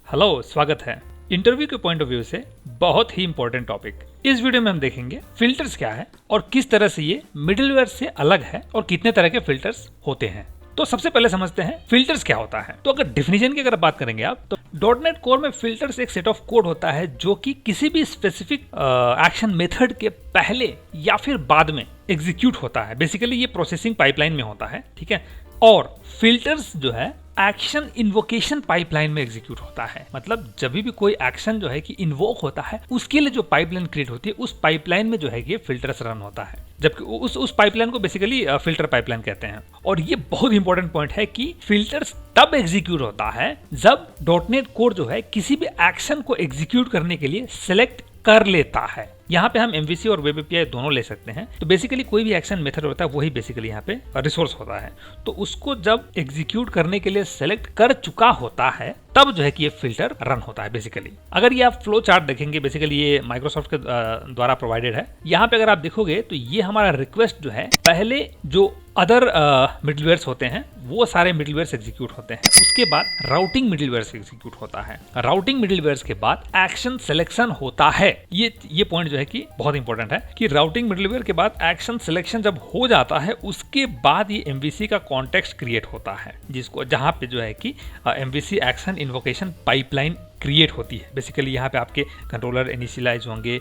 Hello, स्वागत है। Interview के पॉइंट ऑफ व्यू से बहुत ही इंपॉर्टेंट टॉपिक। इस वीडियो में हम देखेंगे फिल्टर्स क्या है और किस तरह से ये मिडिलवेयर से अलग है और कितने तरह के फिल्टर्स होते हैं। तो सबसे पहले समझते हैं फिल्टर्स क्या होता है। तो अगर डेफिनेशन की अगर बात करेंगे आप तो .NET कोर में फिल्टर्स एक सेट ऑफ कोड होता है जो कि किसी भी स्पेसिफिक एक्शन मेथड के पहले या फिर बाद में एग्जीक्यूट होता है। बेसिकली ये प्रोसेसिंग पाइपलाइन में होता है, ठीक है। और फिल्टर्स जो है एक्शन इन्वोकेशन पाइपलाइन में एग्जीक्यूट होता है। मतलब जब भी कोई एक्शन जो है कि इन्वोक होता है उसके लिए जो पाइपलाइन क्रिएट होती है उस पाइपलाइन में जो है ये फिल्टर्स रन होता है, जबकि उस पाइपलाइन को बेसिकली फिल्टर पाइपलाइन कहते हैं। और ये बहुत इंपॉर्टेंट पॉइंट है कि फिल्टर्स तब एग्जीक्यूट होता है जब .NET कोर जो है किसी भी एक्शन को एग्जीक्यूट करने के लिए सिलेक्ट कर लेता है। यहाँ पे हम MVC और वेब API दोनों ले सकते हैं। तो बेसिकली कोई भी एक्शन मेथड होता है वही बेसिकली यहाँ पे रिसोर्स होता है। तो उसको जब एग्जीक्यूट करने के लिए सेलेक्ट कर चुका होता है तब जो है कि ये फिल्टर रन होता है बेसिकली। अगर ये आप फ्लो चार्ट देखेंगे, बेसिकली ये माइक्रोसॉफ्ट के द्वारा प्रोवाइडेड है। यहाँ पे अगर आप देखोगे तो ये हमारा रिक्वेस्ट जो है पहले जो अदर मिडलवेयर्स होते हैं वो सारे मिडलवेयर्स एग्जीक्यूट होते हैं। उसके बाद राउटिंग मिडलवेयर्स एग्जीक्यूट होता है। राउटिंग मिडलवेयर्स के बाद एक्शन सिलेक्शन होता है। ये पॉइंट जो है कि बहुत इंपॉर्टेंट है कि राउटिंग मिडलवेयर के बाद एक्शन सिलेक्शन जब हो जाता है उसके बाद ये MVC का कॉन्टेक्स्ट क्रिएट होता है, जिसको जहां पे जो है कि MVC action invocation pipeline create होती है। बेसिकली यहाँ पे आपके कंट्रोलर इनिशियलाइज होंगे,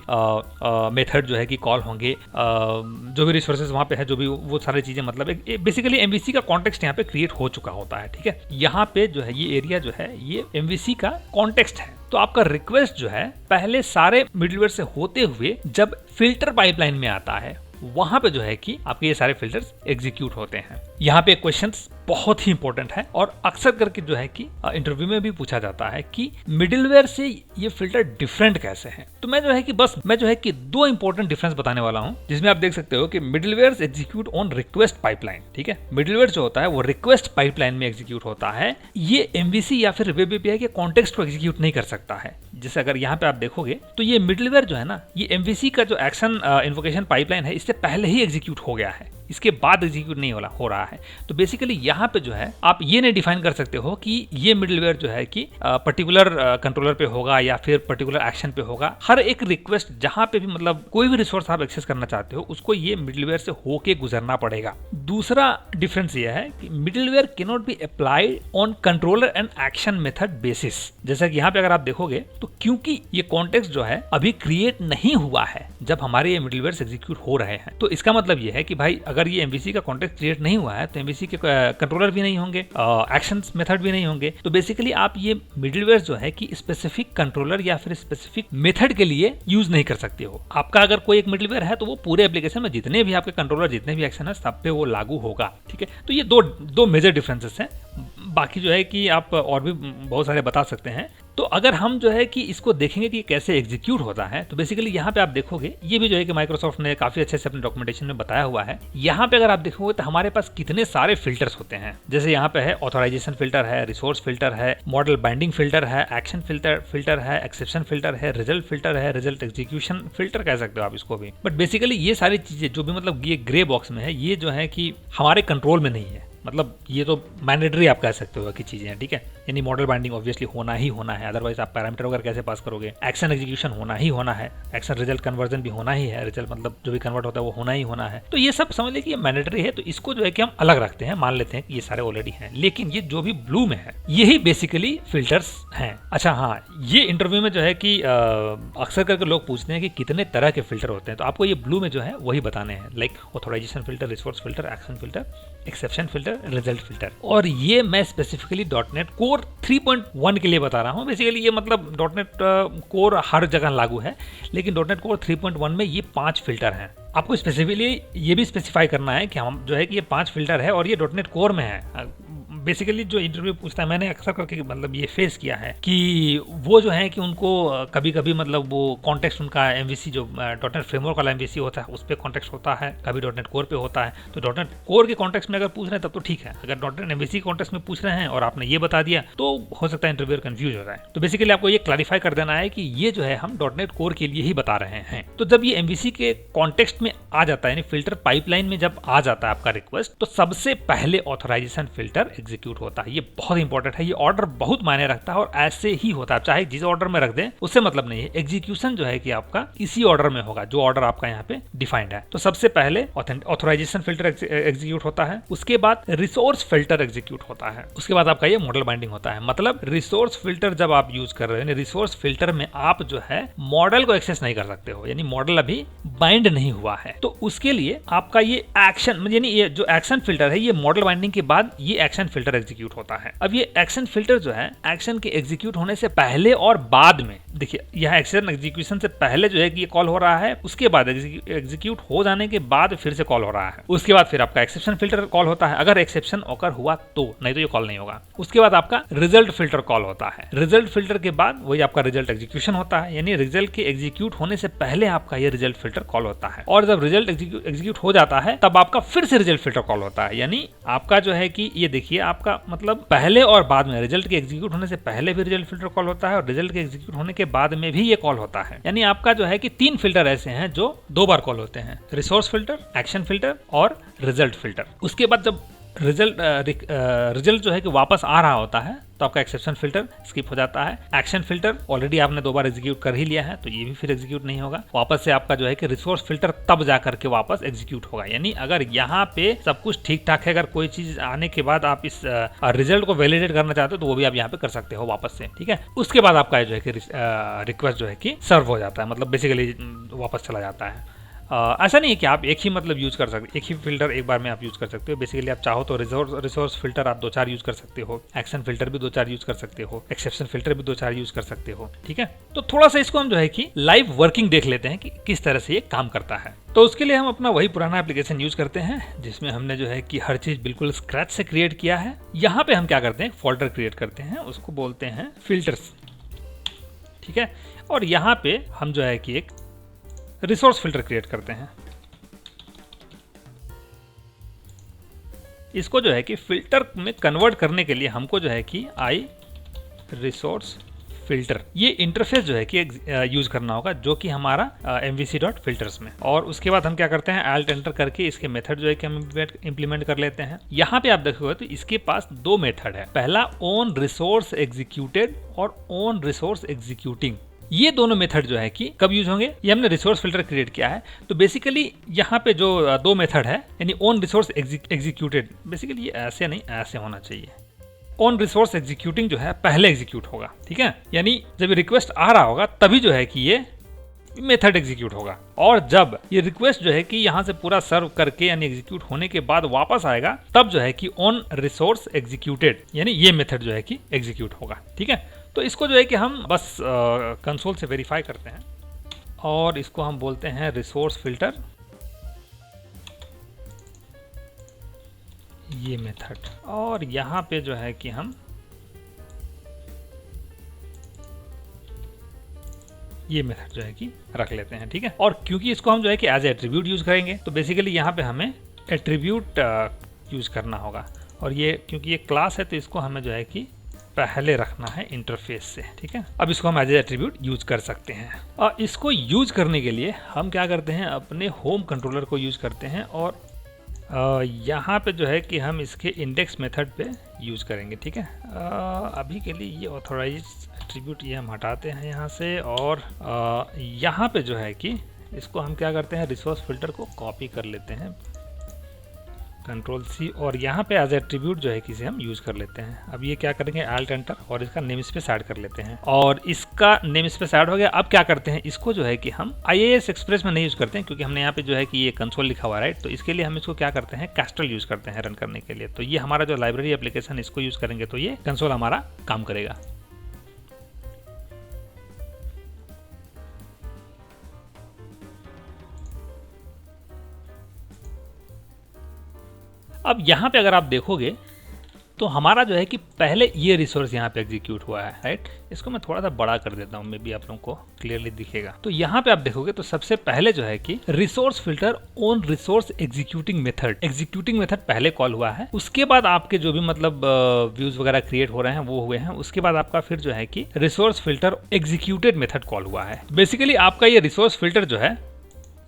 मेथड जो है कि कॉल होंगे, जो भी रिसोर्सेज वहाँ पे है, जो भी वो सारी चीजें, मतलब बेसिकली MVC का कॉन्टेक्स्ट यहाँ पे क्रिएट हो चुका होता है, ठीक है। यहाँ पे जो है ये एरिया जो है ये MVC का कॉन्टेक्स्ट है। तो आपका रिक्वेस्ट जो है पहले सारे मिडलवेयर से होते हुए जब फिल्टर पाइपलाइन में आता है वहां पे जो है कि आपके ये सारे फिल्टर्स एग्जीक्यूट होते हैं। यहाँ पे क्वेश्चन बहुत ही इंपॉर्टेंट है और अक्सर करके जो है कि इंटरव्यू में भी पूछा जाता है कि मिडिलवेयर से ये फिल्टर डिफरेंट कैसे हैं। तो मैं जो है कि दो इंपॉर्टेंट डिफरेंस बताने वाला हूं, जिसमें आप देख सकते हो कि middleware execute on request pipeline, ठीक है। मिडिलवेयर जो होता है वो रिक्वेस्ट पाइपलाइन में एग्जीक्यूट होता है। ये MVC या फिर वेब API के कॉन्टेक्स्ट को एग्जीक्यूट नहीं कर सकता है। जैसे अगर यहाँ पे आप देखोगे तो ये मिडिलवेयर जो है ना, ये MVC का जो एक्शन इन्वोकेशन पाइपलाइन है इससे पहले ही एग्जीक्यूट हो गया है, इसके बाद एग्जीक्यूट नहीं हो रहा है। तो बेसिकली यहाँ पे जो है आप ये नहीं डिफाइन कर सकते हो कि ये मिडलवेयर जो है कि पर्टिकुलर कंट्रोलर पे होगा या फिर पर्टिकुलर एक्शन पे होगा। हर एक रिक्वेस्ट जहाँ पे भी मतलब कोई भी रिसोर्स आप एक्सेस करना चाहते हो उसको ये मिडलवेयर से होके गुजरना पड़ेगा। दूसरा डिफरेंस ये है कि middleware can not be applied on controller and action method basis. जैसा कि यहाँ पे अगर आप देखोगे तो क्योंकि ये कॉन्टेक्स्ट जो है अभी क्रिएट नहीं हुआ है जब हमारे ये मिडलवेयर एग्जीक्यूट हो रहे हैं, तो इसका मतलब ये है कि भाई अगर ये MVC का कॉन्टेक्स्ट क्रिएट नहीं हुआ है तो MVC के कंट्रोलर भी नहीं होंगे, एक्शन मेथड भी नहीं होंगे। तो बेसिकली आप ये मिडलवेयर जो है कि स्पेसिफिक कंट्रोलर या फिर स्पेसिफिक मेथड के लिए यूज नहीं कर सकते हो। आपका अगर कोई एक मिडलवेयर है तो वो पूरे एप्लीकेशन में जितने भी आपके कंट्रोलर, जितने भी एक्शन है, सब पे वो लागू होगा, ठीक है। तो ये दो मेजर डिफरेंसेस हैं। बाकी जो है कि आप और भी बहुत सारे बता सकते हैं। तो अगर हम जो है कि इसको देखेंगे कि कैसे एग्जीक्यूट होता है तो बेसिकली यहाँ पे आप देखोगे ये भी जो है कि माइक्रोसॉफ्ट ने काफी अच्छे से अपने डॉक्यूमेंटेशन में बताया हुआ है। यहाँ पे अगर आप देखोगे तो हमारे पास कितने सारे फिल्टर्स होते हैं। जैसे यहाँ पे है ऑथराइजेशन फिल्टर है, रिसोर्स फिल्टर है, मॉडल बाइंडिंग फिल्टर है, एक्शन फिल्टर है, एक्सेप्शन फिल्टर है, रिजल्ट फिल्टर है, रिजल्ट एग्जीक्यूशन फिल्टर कह सकते हो आप इसको भी। बट बेसिकली ये सारी चीजें जो भी मतलब ये ग्रे बॉक्स में है, ये जो है कि हमारे कंट्रोल में नहीं है। मतलब ये तो मैंडेटरी आप कह सकते हो कि चीजें हैं, ठीक है। यानी मॉडल बाइंडिंग ऑब्वियसली होना ही होना है, अदरवाइज आप पैरामीटर वगैरह कैसे पास करोगे। एक्शन एग्जीक्यूशन होना ही होना है, एक्शन रिजल्ट कन्वर्जन भी होना ही है, रिजल्ट मतलब जो भी कन्वर्ट होता है वो होना ही होना है। तो ये सब समझ लें कि ये मैंडेटरी है। तो इसको जो है कि हम अलग रखते हैं, मान लेते हैं कि ये सारे ऑलरेडी हैं। लेकिन ये जो भी ब्लू में है यही बेसिकली फिल्टर्स हैं। अच्छा हाँ, ये इंटरव्यू में जो है कि अक्सर करके लोग पूछते हैं कि कितने तरह के फिल्टर होते हैं, तो आपको ये ब्लू में जो है वही बताने हैं, like authorisation filter, resource filter, action filter, exception filter, result filter. और ये मैं स्पेसिफिकली .NET कोर 3.1 के लिए बता रहा हूँ। बेसिकली ये मतलब .NET कोर हर जगह लागू है, लेकिन .NET कोर 3.1 में ये 5 फिल्टर हैं। आपको स्पेसिफिकली ये भी स्पेसिफाई करना है कि हम जो है कि ये 5 फिल्टर है और ये .NET कोर में है। बेसिकली जो इंटरव्यू पूछता है, मैंने अक्सर करके मतलब ये फेस किया है कि वो जो है कि उनको कभी कभी मतलब वो कॉन्टेक्स्ट उनका MVC जो .NET फ्रेमवर्क वाला MVC होता है उस पर कॉन्टेक्स्ट होता है, कभी .NET कोर पे होता है। तो .NET कोर के कॉन्टेक्स्ट में अगर पूछ रहे हैं तब तो ठीक है, अगर .NET MVC कॉन्टेक्स्ट में पूछ रहे हैं और आपने ये बता दिया तो हो सकता है इंटरव्यूअर कंफ्यूज हो जाए। तो बेसिकली आपको ये क्लैरिफाई कर देना है कि ये जो है हम .NET कोर के लिए ही बता रहे हैं। तो जब ये MVC के कॉन्टेक्स्ट में आ जाता है, यानी फिल्टर पाइपलाइन में जब आ जाता है आपका रिक्वेस्ट, तो सबसे पहले ऑथराइजेशन फिल्टर एग्जीक्यूट होता है। ये बहुत इंपॉर्टेंट है, ये ऑर्डर बहुत मायने रखता है और ऐसे ही होता है, चाहे जिस ऑर्डर में रख दें उससे मतलब नहीं है। एग्जीक्यूशन जो है कि आपका इसी ऑर्डर में होगा जो ऑर्डर आपका यहाँ पे डिफाइंड है। तो सबसे पहले ऑथराइजेशन फिल्टर एग्जीक्यूट होता है, उसके बाद रिसोर्स फिल्टर एग्जीक्यूट होता है, उसके बाद आपका ये मॉडल बाइंडिंग होता है। मतलब रिसोर्स फिल्टर जब आप यूज कर रहे हैं, रिसोर्स फिल्टर में आप जो है मॉडल को एक्सेस नहीं कर सकते हो, यानी मॉडल अभी बाइंड नहीं हुआ है। तो उसके लिए आपका ये एक्शन, यानी ये जो एक्शन फिल्टर है, ये मॉडल बाइंडिंग के बाद ये एक्शन फिल्टर एग्जीक्यूट होता है। अब ये एक्शन फिल्टर जो है एक्शन के एग्जीक्यूट होने से पहले और बाद में, देखिए यह एक्शन एग्जीक्यूशन से पहले जो है कि ये कॉल हो रहा है, उसके बाद एग्जीक्यूट हो जाने के बाद फिर से कॉल हो रहा है, उसके बाद फिर आपका एक्सेप्शन फिल्टर कॉल होता है, अगर एक्सेप्शन ओकर हुआ तो, नहीं तो ये कॉल नहीं होगा। उसके बाद आपका रिजल्ट फिल्टर कॉल होता है, रिजल्ट फिल्टर के बाद वही आपका रिजल्ट एग्जीक्यूशन होता है, यानी रिजल्ट के एग्जीक्यूट होने से पहले आपका ये रिजल्ट फिल्टर कॉल होता है। और जब रिजल्ट एग्जीक्यूट हो जाता है तब आपका फिर से रिजल्ट फिल्टर कॉल होता है, यानी आपका जो है कि ये देखिए आपका मतलब पहले और बाद में, रिजल्ट के एग्जीक्यूट होने से पहले भी रिजल्ट फिल्टर कॉल होता है और रिजल्ट के एग्जीक्यूट होने के बाद में भी ये कॉल होता है। यानी आपका जो है कि 3 फिल्टर ऐसे हैं जो 2 बार कॉल होते हैं, रिसोर्स फिल्टर, एक्शन फिल्टर और रिजल्ट फिल्टर। उसके बाद जब रिजल्ट जो है कि वापस आ रहा होता है तो आपका एक्सेप्शन फिल्टर स्किप हो जाता है। एक्शन फिल्टर ऑलरेडी आपने 2 बार एग्जीक्यूट कर ही लिया है तो ये भी फिर एग्जीक्यूट नहीं होगा। वापस से आपका जो है कि रिसोर्स फिल्टर तब जा करके वापस एग्जीक्यूट होगा, यानी अगर यहाँ पे सब कुछ ठीक ठाक है, अगर कोई चीज आने के बाद आप इस रिजल्ट को वैलिडेट करना चाहते हो तो वो भी आप यहाँ पे कर सकते हो वापस से, ठीक है। उसके बाद आपका जो है कि रिक्वेस्ट जो है कि सर्व हो जाता है, मतलब बेसिकली वापस चला जाता है। ऐसा नहीं है कि आप एक ही मतलब यूज कर सकते, एक ही फिल्टर एक बार में आप यूज कर सकते हो। बेसिकली आप चाहो तो रिसोर्स फिल्टर आप 2-4 यूज कर सकते हो, एक्शन फिल्टर भी 2-4 यूज कर सकते हो, एक्सेप्शन फिल्टर भी 2-4 यूज कर सकते हो, ठीक है। तो थोड़ा सा इसको हम जो है कि लाइव वर्किंग देख लेते हैं कि किस तरह से ये काम करता है। तो उसके लिए हम अपना वही पुराना एप्लीकेशन यूज करते हैं जिसमें हमने जो है कि हर चीज बिल्कुल स्क्रैच से क्रिएट किया है। यहाँ पे हम क्या करते हैं, फोल्डर क्रिएट करते हैं, उसको बोलते हैं फिल्टर्स, ठीक है। और यहाँ पे हम जो है कि एक रिसोर्स फिल्टर क्रिएट करते हैं। इसको जो है कि फिल्टर में कन्वर्ट करने के लिए हमको जो है कि आई रिसोर्स फिल्टर ये इंटरफेस जो है कि यूज करना होगा, जो कि हमारा mvc.filters में। और उसके बाद हम क्या करते हैं, alt एंटर करके इसके मेथड जो है कि हम इंप्लीमेंट कर लेते हैं। यहाँ पे आप देखोगे तो इसके पास 2 मेथड है, पहला ऑन रिसोर्स एग्जीक्यूटेड और ऑन रिसोर्स एग्जीक्यूटिंग। ये दोनों मेथड जो है कि कब यूज होंगे, ये हमने रिसोर्स फिल्टर क्रिएट किया है तो बेसिकली यहाँ पे जो 2 मेथड है, यानी ऑन रिसोर्स एग्जीक्यूटेड, बेसिकली ये ऐसे नहीं ऐसे होना चाहिए। ऑन रिसोर्स एग्जीक्यूटिंग जो है पहले एग्जीक्यूट होगा, ठीक है, यानी जब रिक्वेस्ट आ रहा होगा तभी जो है कि ये मेथड एग्जीक्यूट होगा। और जब ये रिक्वेस्ट जो है कि यहाँ से पूरा सर्व करके यानी एग्जीक्यूट होने के बाद वापस आएगा तब जो है कि ऑन रिसोर्स एग्जीक्यूटेड यानी ये मेथड जो है कि एग्जीक्यूट होगा, ठीक है। तो इसको जो है कि हम बस कंसोल से वेरीफाई करते हैं और इसको हम बोलते हैं रिसोर्स फिल्टर ये मेथड, और यहाँ पे जो है कि हम ये मेथड जो है कि रख लेते हैं, ठीक है। और क्योंकि इसको हम जो है कि एज एट्रीब्यूट यूज करेंगे तो बेसिकली यहाँ पे हमें एट्रीब्यूट यूज करना होगा। और ये क्योंकि ये क्लास है तो इसको हमें जो है कि पहले रखना है इंटरफेस से, ठीक है। अब इसको हम एज एट्रीब्यूट यूज कर सकते हैं। और इसको यूज करने के लिए हम क्या करते हैं, अपने होम कंट्रोलर को यूज करते हैं और यहाँ पे जो है कि हम इसके इंडेक्स मेथड पे यूज करेंगे, ठीक है। अभी के लिए ये ऑथोराइज एट्रीब्यूट ये हम हटाते हैं यहाँ से। और यहाँ पे जो है कि इसको हम क्या करते हैं, रिसोर्स फिल्टर को कॉपी कर लेते हैं, कंट्रोल C, और यहाँ पे एज एट्रीब्यूट जो है कि इसे हम यूज कर लेते हैं। अब ये क्या करेंगे, alt एंटर और इसका नेम स्पेस ऐड कर लेते हैं और इसका नेम स्पेस ऐड हो गया। अब क्या करते हैं, इसको जो है कि हम IIS एक्सप्रेस में नहीं यूज करते हैं क्योंकि हमने यहाँ पे जो है कि ये कंसोल लिखा हुआ है, राइट। तो इसके लिए हम इसको क्या करते हैं, कैस्ट्रल यूज करते हैं रन करने के लिए। तो ये हमारा जो लाइब्रेरी एप्लीकेशन इसको यूज करेंगे तो ये कंसोल हमारा काम करेगा। अब यहाँ पे अगर आप देखोगे तो हमारा जो है कि पहले ये रिसोर्स यहाँ पे एग्जीक्यूट हुआ है, राइट। इसको मैं थोड़ा सा बड़ा कर देता हूँ, मे बी आप लोगों को क्लियरली दिखेगा। तो यहाँ पे आप देखोगे तो सबसे पहले जो है कि resource filter on resource executing method पहले कॉल हुआ है। उसके बाद आपके जो भी मतलब व्यूज वगैरह क्रिएट हो रहे हैं वो हुए हैं। उसके बाद आपका फिर जो है कि resource filter executed method call हुआ है। बेसिकली आपका ये रिसोर्स फिल्टर जो है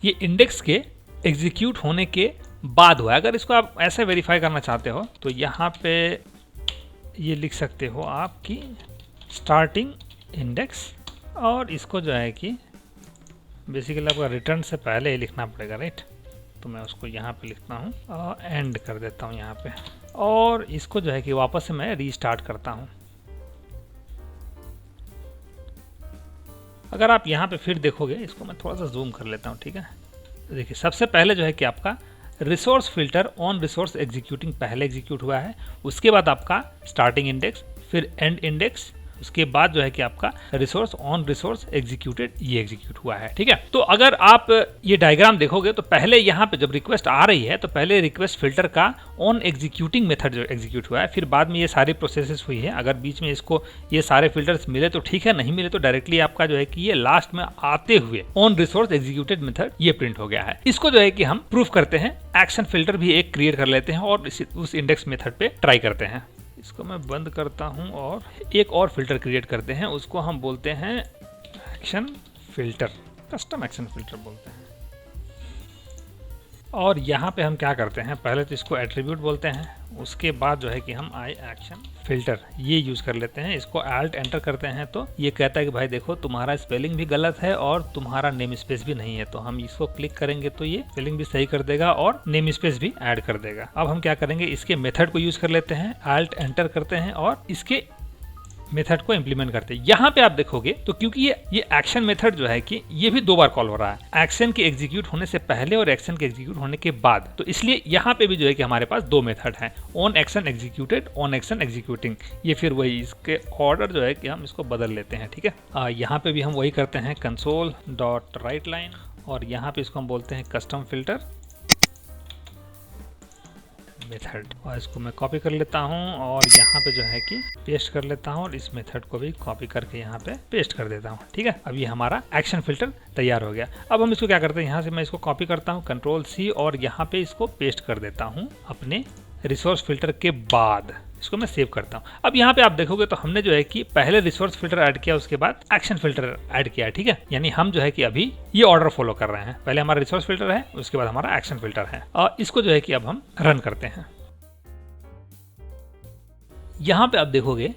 ये इंडेक्स के एग्जीक्यूट होने के बाद हुआ है। अगर इसको आप ऐसे वेरीफाई करना चाहते हो तो यहाँ पे ये लिख सकते हो आपकी स्टार्टिंग इंडेक्स, और इसको जो है कि बेसिकली आपका रिटर्न से पहले ही लिखना पड़ेगा, राइट। तो मैं उसको यहाँ पे लिखता हूँ और एंड कर देता हूँ यहाँ पे, और इसको जो है कि वापस से मैं रीस्टार्ट करता हूँ। अगर आप यहाँ पे फिर देखोगे, इसको मैं थोड़ा सा जूम कर लेता हूँ, ठीक है। तो देखिए सबसे पहले जो है कि आपका resource filter on resource executing पहले एग्जीक्यूट हुआ है, उसके बाद आपका स्टार्टिंग इंडेक्स, फिर एंड इंडेक्स, उसके बाद जो है कि आपका रिसोर्स ऑन रिसोर्स एग्जीक्यूटेड ये एग्जीक्यूट हुआ है, ठीक है। तो अगर आप ये डायग्राम देखोगे तो पहले यहाँ पे जब रिक्वेस्ट आ रही है तो पहले रिक्वेस्ट फिल्टर का ऑन एग्जीक्यूटिंग मेथड जो एग्जीक्यूट हुआ है, फिर बाद में ये सारी प्रोसेसेस हुई है। अगर बीच में इसको ये सारे फिल्टर्स मिले तो ठीक है, नहीं मिले तो डायरेक्टली आपका जो है कि ये लास्ट में आते हुए ऑन रिसोर्स एग्जीक्यूटेड मेथड ये प्रिंट हो गया है। इसको जो है कि हम प्रूफ करते हैं, एक्शन फिल्टर भी एक क्रिएट कर लेते हैं और उस इंडेक्स मेथड पे ट्राई करते हैं। इसको मैं बंद करता हूं और एक और फिल्टर क्रिएट करते हैं, उसको हम बोलते हैं action filter, custom action filter बोलते हैं। और यहाँ पे हम क्या करते हैं, पहले तो इसको एट्रीब्यूट बोलते हैं, उसके बाद जो है कि हम आई एक्शन फिल्टर ये यूज़ कर लेते हैं। इसको alt एंटर करते हैं तो ये कहता है कि भाई देखो तुम्हारा स्पेलिंग भी गलत है और तुम्हारा नेम स्पेस भी नहीं है। तो हम इसको क्लिक करेंगे तो ये स्पेलिंग भी सही कर देगा और नेम स्पेस भी ऐड कर देगा। अब हम क्या करेंगे, इसके मेथड को यूज़ कर लेते हैं, alt एंटर करते हैं और इसके मेथड को इंप्लीमेंट करते हैं। यहाँ पे आप देखोगे तो क्योंकि ये एक्शन मेथड जो है कि ये भी 2 बार कॉल हो रहा है, एक्शन के एग्जीक्यूट होने से पहले और एक्शन के एग्जीक्यूट होने के बाद। तो इसलिए यहाँ पे भी जो है कि हमारे पास 2 मेथड हैं, on action executed, on action executing. ये फिर वही इसके ऑर्डर जो है कि हम इसको बदल लेते हैं, ठीक है। यहाँ पे भी हम वही करते हैं, कंसोल डॉट राइट लाइन, और यहाँ पे इसको हम बोलते हैं कस्टम फिल्टर मेथड, और इसको मैं कॉपी कर लेता हूँ और यहाँ पे जो है कि पेस्ट कर लेता हूँ और इस मेथड को भी कॉपी करके यहाँ पे पेस्ट कर देता हूँ, ठीक है। अब ये हमारा एक्शन फिल्टर तैयार हो गया। अब हम इसको क्या करते हैं, यहाँ से मैं इसको कॉपी करता हूँ, कंट्रोल C, और यहाँ पे इसको पेस्ट कर देता हूँ अपने रिसोर्स फिल्टर के बाद। इसको मैं सेव करता हूँ। अब यहाँ पे आप देखोगे तो हमने जो है कि पहले रिसोर्स फिल्टर ऐड किया, उसके बाद एक्शन फिल्टर ऐड किया, ठीक है। यानी हम जो है कि अभी ये ऑर्डर फॉलो कर रहे हैं, पहले हमारा रिसोर्स फिल्टर है, उसके बाद हमारा एक्शन फिल्टर है, और इसको जो है कि अब हम रन करते हैं। यहाँ पे आप देखोगे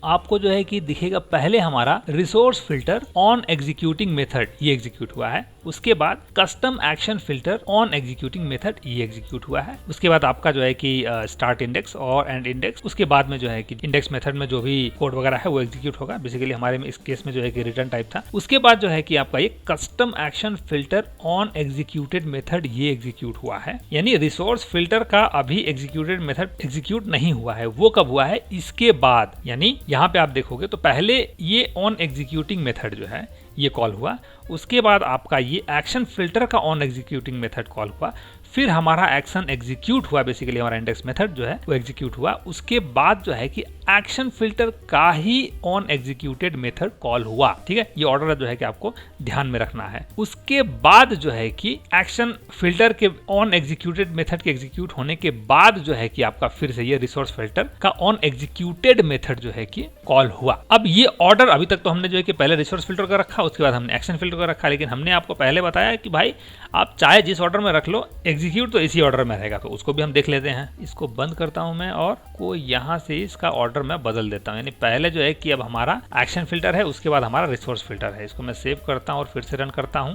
आपको जो है कि दिखेगा पहले हमारा resource filter on executing method ये एग्जीक्यूट हुआ है, उसके बाद custom action filter on executing method ये एग्जीक्यूट हुआ है, उसके बाद आपका जो है कि स्टार्ट इंडेक्स और एंड इंडेक्स, उसके बाद में जो है कि इंडेक्स मेथड में जो भी कोड वगैरह है वो एग्जीक्यूट होगा। बेसिकली हमारे में इस केस में जो है कि रिटर्न टाइप था। उसके बाद जो है कि आपका ये custom action filter on executed method ये एग्जीक्यूट हुआ है। यानी रिसोर्स फिल्टर का अभी एग्जीक्यूटेड मेथड एग्जीक्यूट नहीं हुआ है, वो कब हुआ है, इसके बाद। यानी यहाँ पे आप देखोगे तो पहले ये ऑन एग्जीक्यूटिंग मेथड जो है ये कॉल हुआ, उसके बाद आपका ये एक्शन फिल्टर का ऑन एग्जीक्यूटिंग मेथड कॉल हुआ, फिर हमारा एक्शन एग्जीक्यूट हुआ, बेसिकली हमारा इंडेक्स मेथड जो है वो एग्जीक्यूट हुआ, उसके बाद जो है कि एक्शन फिल्टर का ही ऑन एग्जीक्यूटेड मेथड कॉल हुआ, ठीक है। ये ऑर्डर जो है कि आपको ध्यान में रखना है। उसके बाद जो है कि एक्शन फिल्टर के ऑन एग्जीक्यूटेड मेथड के एग्जीक्यूट होने के बाद जो है कि आपका फिर से ये रिसोर्स फिल्टर का ऑन एग्जीक्यूटेड मेथड जो है कि कॉल हुआ। अब ये ऑर्डर अभी तक तो हमने जो है कि पहले रिसोर्स फिल्टर का रखा, उसके बाद हमने एक्शन फिल्टर का रखा, लेकिन हमने आपको पहले बताया कि भाई आप चाहे जिस ऑर्डर में रख लो, एग्जीक्यूट तो इसी ऑर्डर में रहेगा। तो उसको भी हम देख लेते हैं। इसको बंद करता हूं मैं और को यहाँ से इसका ऑर्डर मैं बदल देता हूं। यानी पहले जो है कि अब हमारा एक्शन फिल्टर है, उसके बाद हमारा रिसोर्स फिल्टर है। इसको मैं सेव करता हूं और फिर से रन करता हूं।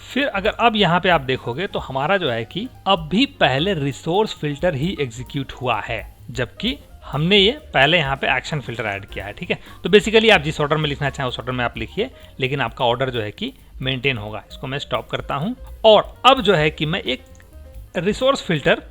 फिर अगर अब यहाँ पे आप देखोगे तो हमारा जो है कि अब भी पहले रिसोर्स फिल्टर ही एग्जीक्यूट हुआ है, जबकि हमने ये पहले यहाँ पे एक्शन फिल्टर ऐड किया है, ठीक है। तो बेसिकली आप जिस ऑर्डर में लिखना चाहें उस ऑर्डर में आप लिखिए, लेकिन आपका ऑर्डर जो है कि मेंटेन होगा। इसको मैं स्टॉप करता हूँ और अब जो है कि मैं एक रिसोर्स फिल्टर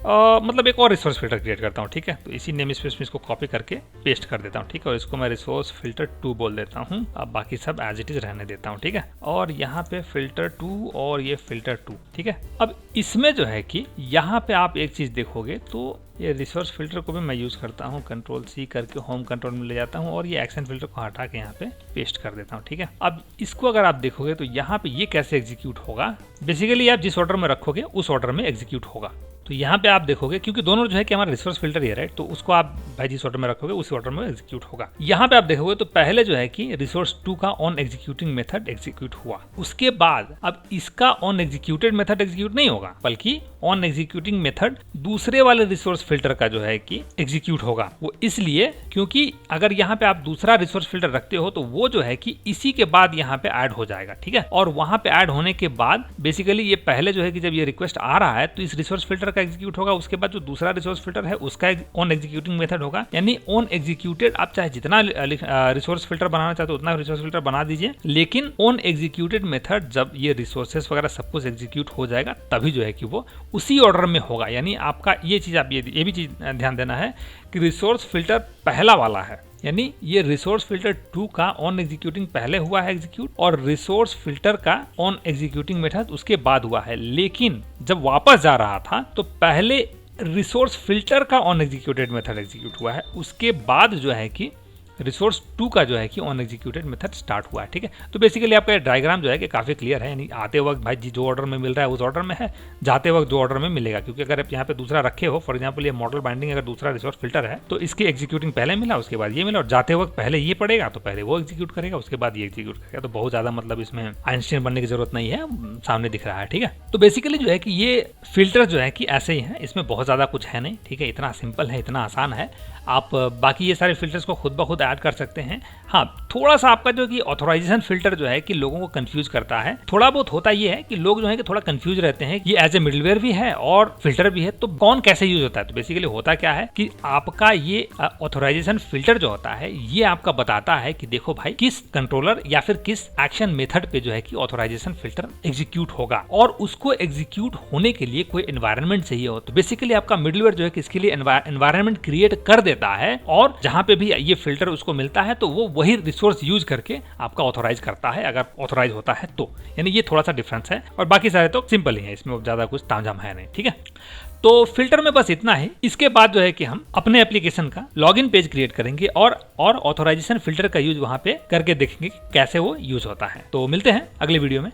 मतलब एक और रिसोर्स फिल्टर क्रिएट करता हूँ, ठीक है। तो इसी नेम स्पेस में इसको कॉपी करके पेस्ट कर देता हूँ, ठीक है। और इसको मैं रिसोर्स फिल्टर 2 बोल देता हूँ। अब बाकी सब एज इट इज रहने देता हूँ, ठीक है। और यहाँ पे फिल्टर 2 और ये फिल्टर 2, ठीक है। अब इसमें जो है कि यहाँ पे आप एक चीज देखोगे तो ये रिसोर्स फिल्टर को भी मैं यूज करता हूँ, कंट्रोल C करके होम कंट्रोल में ले जाता हूँ और ये एक्शन फिल्टर को हटा के यहाँ पे पेस्ट कर देता हूँ, ठीक है। अब इसको अगर आप देखोगे तो यहाँ पे ये कैसे एग्जीक्यूट होगा, बेसिकली आप जिस ऑर्डर में रखोगे उस ऑर्डर में एग्जीक्यूट होगा। तो यहाँ पे आप देखोगे क्योंकि दोनों जो है कि हमारा रिसोर्स फिल्टर है, राइट, तो उसको आप भाई जिस ऑर्डर में रखोगे उसी ऑर्डर में एग्जीक्यूट होगा। यहाँ पे आप देखोगे तो पहले जो है कि रिसोर्स 2 का ऑन एग्जीक्यूटिंग मेथड एग्जीक्यूट हुआ, उसके बाद अब इसका ऑन एग्जीक्यूटेड मेथड एग्जीक्यूट नहीं होगा, बल्कि ऑन एग्जीक्यूटिंग मेथड दूसरे वाले रिसोर्स फिल्टर का जो है कि एग्जीक्यूट होगा। वो इसलिए क्योंकि अगर यहाँ पे आप दूसरा रिसोर्स फिल्टर रखते हो तो वो जो है कि इसी के बाद यहाँ पे ऐड हो जाएगा, ठीक है। और वहां पे ऐड होने के बाद बेसिकली ये पहले जो है कि जब ये रिक्वेस्ट आ रहा है तो इस रिसोर्स फिल्टर का एग्जीक्यूट होगा, उसके बाद जो दूसरा रिसोर्स फिल्टर है उसका ऑन एग्जीक्यूटिंग मेथड होगा। यानी ऑन एग्जीक्यूटेड आप चाहे जितना रिसोर्स फिल्टर बनाना चाहते हो उतना रिसोर्स फिल्टर बना दीजिए, लेकिन ऑन एग्जीक्यूटेड मेथड जब ये रिसोर्सेस वगैरह सब कुछ एग्जीक्यूट हो जाएगा तभी जो है कि वो उसी ऑर्डर में होगा। यानी आपका ये चीज आप ये भी चीज ध्यान देना है कि रिसोर्स फिल्टर पहला वाला है, यानी ये रिसोर्स फिल्टर 2 का ऑन एग्जीक्यूटिंग पहले हुआ है एग्जीक्यूट और रिसोर्स फिल्टर का ऑन एग्जीक्यूटिंग मेथड उसके बाद हुआ है। लेकिन जब वापस जा रहा था तो पहले रिसोर्स फिल्टर का ऑन एग्जीक्यूटेड मेथड एग्जीक्यूट हुआ है, उसके बाद जो है कि रिसोर्स 2 का जो है कि ऑन एग्जीक्यूटेड मेथड स्टार्ट हुआ है, ठीक है। तो बेसिकली आपका डायग्राम जो है कि काफी क्लियर है, यानी आते वक्त भाई जो ऑर्डर में मिल रहा है उस ऑर्डर में है, जाते वक्त जो ऑर्डर में मिलेगा। क्योंकि अगर आप यहाँ पे दूसरा रखे हो, फॉर एग्जांपल ये मॉडल बाइंडिंग अगर दूसरा रिसोर्स फिल्टर है तो इसकी एग्जीक्यूटिंग पहले मिला, उसके बाद ये मिला, और जाते वक्त पहले ये पड़ेगा तो पहले वो एग्जीक्यूट करेगा, उसके बाद ये एग्जीक्यूट करेगा। तो बहुत ज्यादा मतलब इसमें आइंस्टाइन बनने की जरूरत नहीं है, सामने दिख रहा है, ठीक है। तो बेसिकली जो है कि ये फिल्टर जो है कि ऐसे ही है, इसमें बहुत ज्यादा कुछ है नहीं, ठीक है। इतना सिंपल है, इतना आसान है। आप बाकी ये सारे फिल्टर्स को खुद ब खुद ऐड कर सकते हैं। हाँ, थोड़ा सा आपका जो कि ऑथोराइजेशन फिल्टर जो है कि लोगों को कंफ्यूज करता है, थोड़ा बहुत होता ये है कि लोग जो है कि थोड़ा कंफ्यूज रहते हैं, ये एज ए मिडलवेयर भी है और फिल्टर भी है, तो कौन कैसे यूज होता है। तो बेसिकली होता क्या है कि आपका ये ऑथोराइजेशन फिल्टर जो होता है ये आपका बताता है कि देखो भाई किस कंट्रोलर या फिर किस एक्शन मेथड पे जो है कि ऑथोराइजेशन फिल्टर एग्जीक्यूट होगा, और उसको एग्जीक्यूट होने के लिए कोई एनवायरनमेंट चाहिए हो। तो बेसिकली आपका मिडलवेयर जो है कि इसके लिए एनवायरनमेंट क्रिएट कर देता है, और जहां पे भी ये फिल्टर उसको मिलता है तो वो वही रिसोर्स यूज करके आपका ऑथोराइज करता है, अगर ऑथोराइज होता है तो। यानी ये थोड़ा सा डिफरेंस है, और बाकी सारे तो सिंपल ही है, इसमें ज्यादा कुछ तामझाम है नहीं, ठीक है। तो फिल्टर में बस इतना ही। इसके बाद जो है कि हम अपने एप्लीकेशन का लॉगिन पेज क्रिएट करेंगे और ऑथोराइजेशन फिल्टर का यूज वहां पे करके देखेंगे कि कैसे वो यूज होता है। तो मिलते हैं अगले वीडियो में।